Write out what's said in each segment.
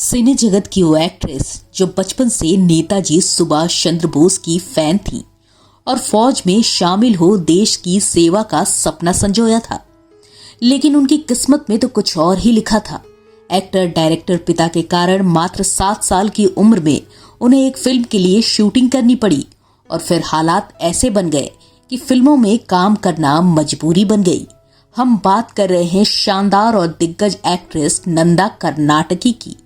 सिने जगत की वो एक्ट्रेस जो बचपन से नेताजी सुभाष चंद्र बोस की फैन थी और फौज में शामिल हो देश की सेवा का सपना संजोया था, लेकिन उनकी किस्मत में तो कुछ और ही लिखा था। एक्टर डायरेक्टर पिता के कारण मात्र 7 साल की उम्र में उन्हें एक फिल्म के लिए शूटिंग करनी पड़ी और फिर हालात ऐसे बन गए कि फिल्मों में काम करना मजबूरी बन गई। हम बात कर रहे हैं शानदार और दिग्गज एक्ट्रेस नंदा कर्नाटकी की,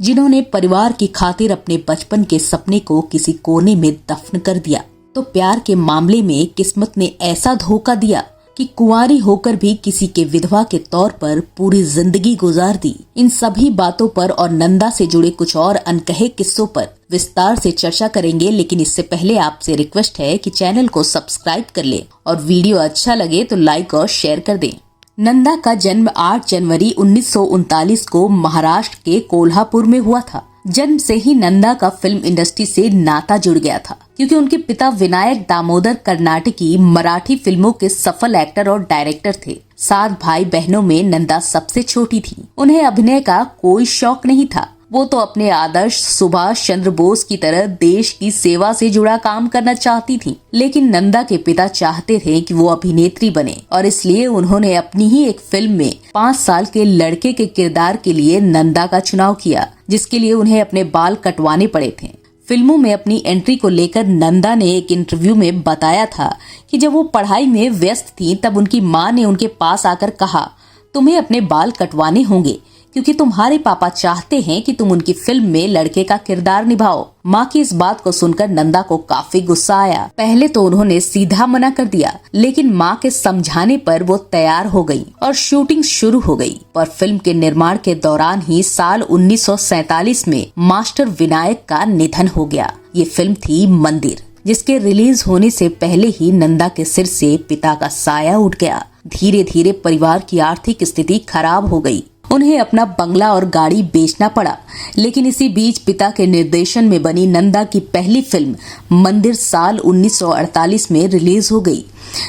जिन्होंने परिवार की खातिर अपने बचपन के सपने को किसी कोने में दफन कर दिया। तो प्यार के मामले में किस्मत ने ऐसा धोखा दिया कि कुंवारी होकर भी किसी के विधवा के तौर पर पूरी जिंदगी गुजार दी। इन सभी बातों पर और नंदा से जुड़े कुछ और अनकहे किस्सों पर विस्तार से चर्चा करेंगे, लेकिन इससे पहले आपसे रिक्वेस्ट है कि चैनल को सब्सक्राइब कर ले और वीडियो अच्छा लगे तो लाइक और शेयर कर दें। नंदा का जन्म 8 जनवरी 1939 को महाराष्ट्र के कोल्हापुर में हुआ था। जन्म से ही नंदा का फिल्म इंडस्ट्री से नाता जुड़ गया था, क्योंकि उनके पिता विनायक दामोदर कर्नाटकी मराठी फिल्मों के सफल एक्टर और डायरेक्टर थे। 7 भाई बहनों में नंदा सबसे छोटी थी। उन्हें अभिनय का कोई शौक नहीं था। वो तो अपने आदर्श सुभाष चंद्र बोस की तरह देश की सेवा से जुड़ा काम करना चाहती थी, लेकिन नंदा के पिता चाहते थे कि वो अभिनेत्री बने और इसलिए उन्होंने अपनी ही एक फिल्म में 5 साल के लड़के के किरदार के लिए नंदा का चुनाव किया, जिसके लिए उन्हें अपने बाल कटवाने पड़े थे। फिल्मों में अपनी एंट्री को लेकर नंदा ने एक इंटरव्यू में बताया था कि जब वो पढ़ाई में व्यस्त थी तब उनकी माँ ने उनके पास आकर कहा, तुम्हें अपने बाल कटवाने होंगे क्योंकि तुम्हारे पापा चाहते हैं कि तुम उनकी फिल्म में लड़के का किरदार निभाओ। माँ की इस बात को सुनकर नंदा को काफी गुस्सा आया। पहले तो उन्होंने सीधा मना कर दिया, लेकिन माँ के समझाने पर वो तैयार हो गई और शूटिंग शुरू हो गई। पर फिल्म के निर्माण के दौरान ही साल 1947 में मास्टर विनायक का निधन हो गया। ये फिल्म थी मंदिर, जिसके रिलीज होने से पहले ही नंदा के सिर से पिता का साया उठ गया। धीरे धीरे परिवार की आर्थिक स्थिति खराब हो गई। उन्हें अपना बंगला और गाड़ी बेचना पड़ा, लेकिन इसी बीच पिता के निर्देशन में बनी नंदा की पहली फिल्म मंदिर साल 1948 में रिलीज हो गई,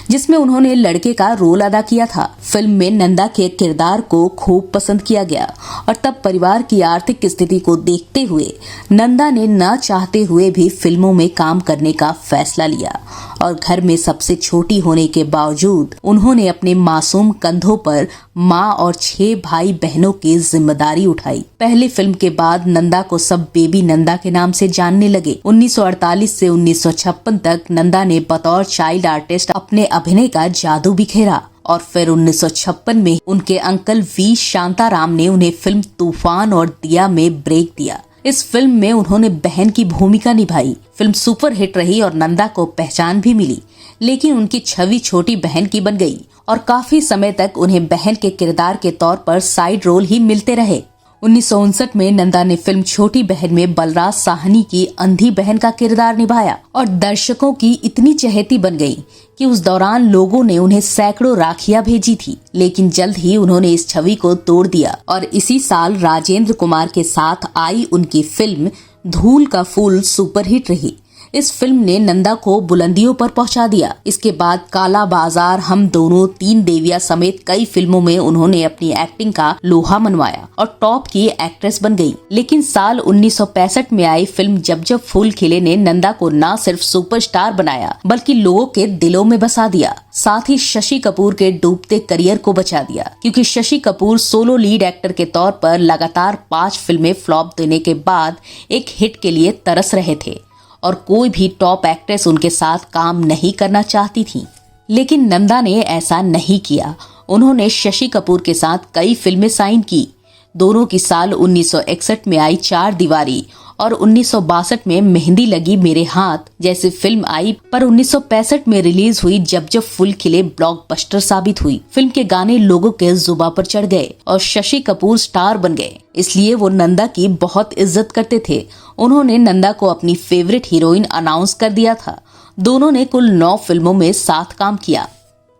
जिसमें उन्होंने लड़के का रोल अदा किया था। फिल्म में नंदा के किरदार को खूब पसंद किया गया और तब परिवार की आर्थिक स्थिति को देखते हुए नंदा ने न चाहते हुए भी फिल्मों में काम करने का फैसला लिया और घर में सबसे छोटी होने के बावजूद उन्होंने अपने मासूम कंधों पर माँ और 6 भाई बहनों की जिम्मेदारी उठाई। पहली फिल्म के बाद नंदा को सब बेबी नंदा के नाम से जानने लगे। 1948 से 1956 तक नंदा ने बतौर चाइल्ड आर्टिस्ट अपने अभिनय का जादू बिखेरा और फिर 1956 में उनके अंकल वी शांताराम ने उन्हें फिल्म तूफान और दिया में ब्रेक दिया। इस फिल्म में उन्होंने बहन की भूमिका निभाई। फिल्म सुपर हिट रही और नंदा को पहचान भी मिली, लेकिन उनकी छवि छोटी बहन की बन गई और काफी समय तक उन्हें बहन के किरदार के तौर पर साइड रोल ही मिलते रहे। 1959 में नंदा ने फिल्म छोटी बहन में बलराज साहनी की अंधी बहन का किरदार निभाया और दर्शकों की इतनी चहेती बन गई कि उस दौरान लोगों ने उन्हें सैकड़ों राखियां भेजी थी, लेकिन जल्द ही उन्होंने इस छवि को तोड़ दिया और इसी साल राजेंद्र कुमार के साथ आई उनकी फिल्म धूल का फूल सुपरहिट रही। इस फिल्म ने नंदा को बुलंदियों पर पहुंचा दिया। इसके बाद काला बाजार, हम दोनों, 3 देवियां समेत कई फिल्मों में उन्होंने अपनी एक्टिंग का लोहा मनवाया और टॉप की एक्ट्रेस बन गई। लेकिन साल 1965 में आई फिल्म जब जब फूल खिले ने नंदा को न सिर्फ सुपरस्टार बनाया बल्कि लोगों के दिलों में बसा दिया। साथ ही शशि कपूर के डूबते करियर को बचा दिया, क्योंकि Shashi Kapoor solo lead actor के तौर पर लगातार 5 फिल्में फ्लॉप देने के बाद एक हिट के लिए तरस रहे थे और कोई भी टॉप एक्ट्रेस उनके साथ काम नहीं करना चाहती थी। लेकिन नंदा ने ऐसा नहीं किया। उन्होंने शशि कपूर के साथ कई फिल्में साइन की। दोनों की साल 1961 में आई 4 दीवारी और 1962 में मेहंदी लगी मेरे हाथ जैसी फिल्म आई, पर 1965 में रिलीज हुई जब जब फूल खिले ब्लॉकबस्टर साबित हुई। फिल्म के गाने लोगों के जुबां पर चढ़ गए और शशि कपूर स्टार बन गए, इसलिए वो नंदा की बहुत इज्जत करते थे। उन्होंने नंदा को अपनी फेवरेट हीरोइन अनाउंस कर दिया था। दोनों ने कुल 9 फिल्मों में साथ काम किया।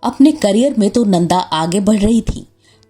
अपने करियर में तो नंदा आगे बढ़ रही थी,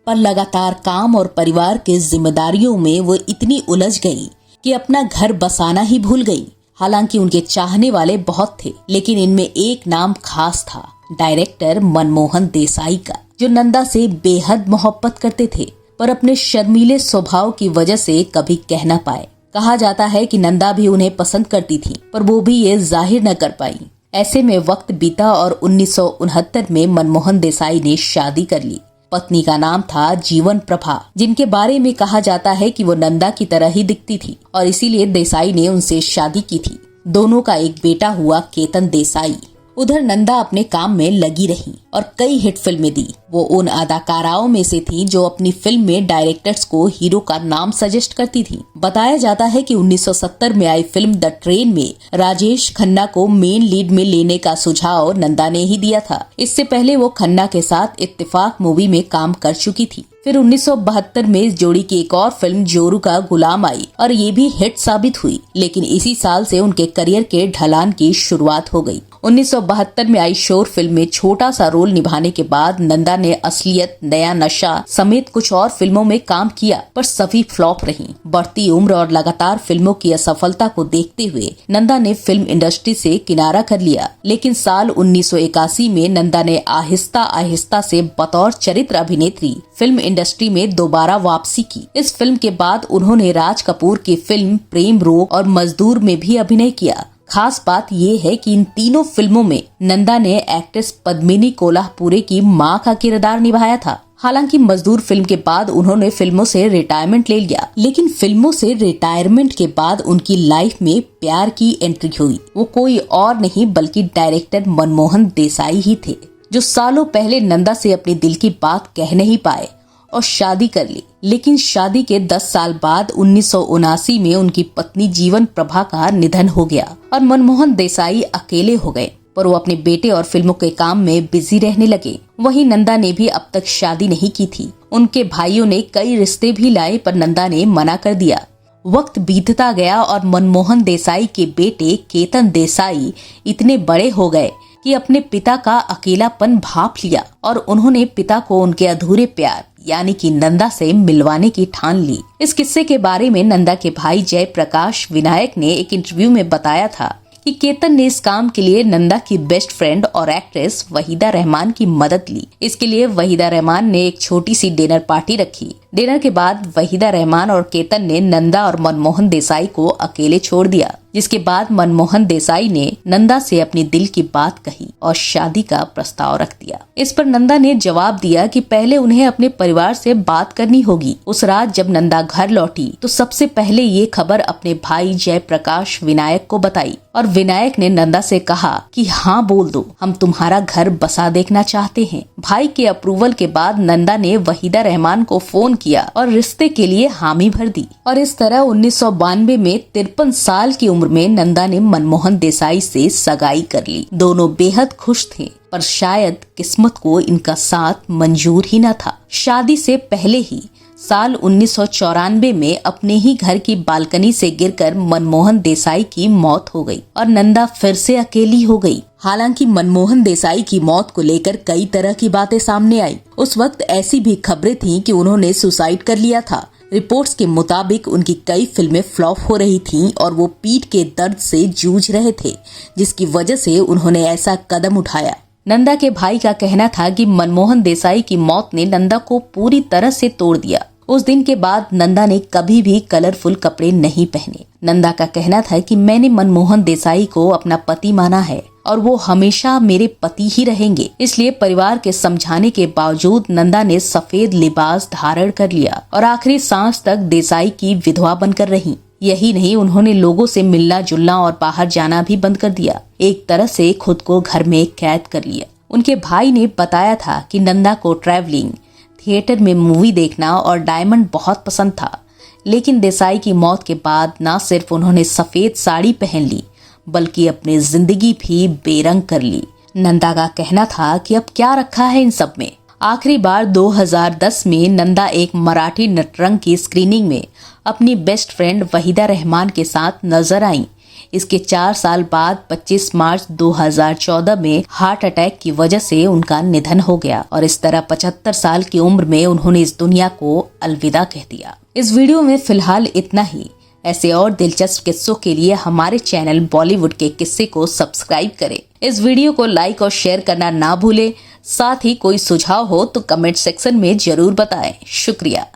पर लगातार काम और परिवार के जिम्मेदारियों में वो इतनी उलझ गई कि अपना घर बसाना ही भूल गई। हालांकि उनके चाहने वाले बहुत थे, लेकिन इनमें एक नाम खास था, डायरेक्टर मनमोहन देसाई का, जो नंदा से बेहद मोहब्बत करते थे। पर अपने शर्मीले स्वभाव की वजह से कभी कह न पाए। कहा जाता है कि नंदा भी उन्हें पसंद करती थी, पर वो भी ये जाहिर न कर पाई। ऐसे में वक्त बीता और 1969 में मनमोहन देसाई ने शादी कर ली। पत्नी का नाम था जीवन प्रभा, जिनके बारे में कहा जाता है कि वो नंदा की तरह ही दिखती थी और इसीलिए देसाई ने उनसे शादी की थी। दोनों का एक बेटा हुआ केतन देसाई। उधर नंदा अपने काम में लगी रही और कई हिट फिल्में दी। वो उन अदाकाराओं में से थी जो अपनी फिल्म में डायरेक्टर्स को हीरो का नाम सजेस्ट करती थी। बताया जाता है कि 1970 में आई फिल्म द ट्रेन में राजेश खन्ना को मेन लीड में लेने का सुझाव नंदा ने ही दिया था। इससे पहले वो खन्ना के साथ इत्तेफाक मूवी में काम कर चुकी थी। फिर 1972 में इस जोड़ी की एक और फिल्म जोरू का गुलाम आई और ये भी हिट साबित हुई, लेकिन इसी साल से उनके करियर के ढलान की शुरुआत हो गई। 1972 में आई शोर फिल्म में छोटा सा रोल निभाने के बाद नंदा ने असलियत, नया नशा समेत कुछ और फिल्मों में काम किया, पर सभी फ्लॉप रहीं। बढ़ती उम्र और लगातार फिल्मों की असफलता को देखते हुए नंदा ने फिल्म इंडस्ट्री से किनारा कर लिया। लेकिन साल 1981 में नंदा ने आहिस्ता आहिस्ता से बतौर चरित्र अभिनेत्री फिल्म इंडस्ट्री में दोबारा वापसी की। इस फिल्म के बाद उन्होंने राज कपूर की फिल्म प्रेम रोग और मजदूर में भी अभिनय किया। खास बात ये है कि इन तीनों फिल्मों में नंदा ने एक्ट्रेस पद्मिनी कोल्हापुरे की मां का किरदार निभाया था। हालांकि मजदूर फिल्म के बाद उन्होंने फिल्मों से रिटायरमेंट ले लिया, लेकिन फिल्मों से रिटायरमेंट के बाद उनकी लाइफ में प्यार की एंट्री हुई। वो कोई और नहीं बल्कि डायरेक्टर मनमोहन देसाई ही थे, जो सालों पहले नंदा से अपने दिल की बात कह नहीं पाए और शादी कर ली। लेकिन शादी के 10 साल बाद 1979 में उनकी पत्नी जीवन प्रभा का निधन हो गया और मनमोहन देसाई अकेले हो गए, पर वो अपने बेटे और फिल्मों के काम में बिजी रहने लगे। वहीं नंदा ने भी अब तक शादी नहीं की थी। उनके भाइयों ने कई रिश्ते भी लाए, पर नंदा ने मना कर दिया। वक्त बीतता गया और मनमोहन देसाई के बेटे केतन देसाई इतने बड़े हो गए कि अपने पिता का अकेलापन भांप लिया और उन्होंने पिता को उनके अधूरे प्यार यानी कि नंदा से मिलवाने की ठान ली। इस किस्से के बारे में नंदा के भाई जय प्रकाश विनायक ने एक इंटरव्यू में बताया था कि केतन ने इस काम के लिए नंदा की बेस्ट फ्रेंड और एक्ट्रेस वहीदा रहमान की मदद ली। इसके लिए वहीदा रहमान ने एक छोटी सी डिनर पार्टी रखी। डिनर के बाद वहीदा रहमान और केतन ने नंदा और मनमोहन देसाई को अकेले छोड़ दिया, जिसके बाद मनमोहन देसाई ने नंदा से अपनी दिल की बात कही और शादी का प्रस्ताव रख दिया। इस पर नंदा ने जवाब दिया कि पहले उन्हें अपने परिवार से बात करनी होगी। उस रात जब नंदा घर लौटी तो सबसे पहले ये खबर अपने भाई जय प्रकाश विनायक को बताई और विनायक ने नंदा से कहा कि हाँ बोल दो, हम तुम्हारा घर बसा देखना चाहते हैं। भाई के अप्रूवल के बाद नंदा ने वहीदा रहमान को फोन किया और रिश्ते के लिए हामी भर दी और इस तरह 1992 में 53 साल की उम्र में नंदा ने मनमोहन देसाई से सगाई कर ली। दोनों बेहद खुश थे, पर शायद किस्मत को इनका साथ मंजूर ही न था। शादी से पहले ही साल 1994 में अपने ही घर की बालकनी से गिरकर मनमोहन देसाई की मौत हो गई और नंदा फिर से अकेली हो गई। हालांकि मनमोहन देसाई की मौत को लेकर कई तरह की बातें सामने आई। उस वक्त ऐसी भी खबरें थीं कि उन्होंने सुसाइड कर लिया था। रिपोर्ट्स के मुताबिक उनकी कई फिल्में फ्लॉप हो रही थीं और वो पीठ के दर्द से जूझ रहे थे, जिसकी वजह से उन्होंने ऐसा कदम उठाया। नंदा के भाई का कहना था कि मनमोहन देसाई की मौत ने नंदा को पूरी तरह से तोड़ दिया। उस दिन के बाद नंदा ने कभी भी कलरफुल कपड़े नहीं पहने। नंदा का कहना था कि मैंने मनमोहन देसाई को अपना पति माना है और वो हमेशा मेरे पति ही रहेंगे। इसलिए परिवार के समझाने के बावजूद नंदा ने सफेद लिबास धारण कर लिया और आखिरी सांस तक देसाई की विधवा बनकर रही। यही नहीं, उन्होंने लोगों से मिलना जुलना और बाहर जाना भी बंद कर दिया। एक तरह से खुद को घर में कैद कर लिया। उनके भाई ने बताया था कि नंदा को ट्रैवलिंग, थिएटर में मूवी देखना और डायमंड बहुत पसंद था। लेकिन देसाई की मौत के बाद न सिर्फ उन्होंने सफेद साड़ी पहन ली, बल्कि अपनी जिंदगी भी बेरंग कर ली। नंदा का कहना था कि अब क्या रखा है इन सब में। आखिरी बार 2010 में नंदा एक मराठी नटरंग की स्क्रीनिंग में अपनी बेस्ट फ्रेंड वहीदा रहमान के साथ नजर आईं। इसके 4 साल बाद 25 मार्च 2014 में हार्ट अटैक की वजह से उनका निधन हो गया और इस तरह 75 साल की उम्र में उन्होंने इस दुनिया को अलविदा कह दिया। इस वीडियो में फिलहाल इतना ही। ऐसे और दिलचस्प किस्सों के लिए हमारे चैनल बॉलीवुड के किस्से को सब्सक्राइब करें। इस वीडियो को लाइक और शेयर करना ना भूलें। साथ ही कोई सुझाव हो तो कमेंट सेक्शन में जरूर बताएं। शुक्रिया।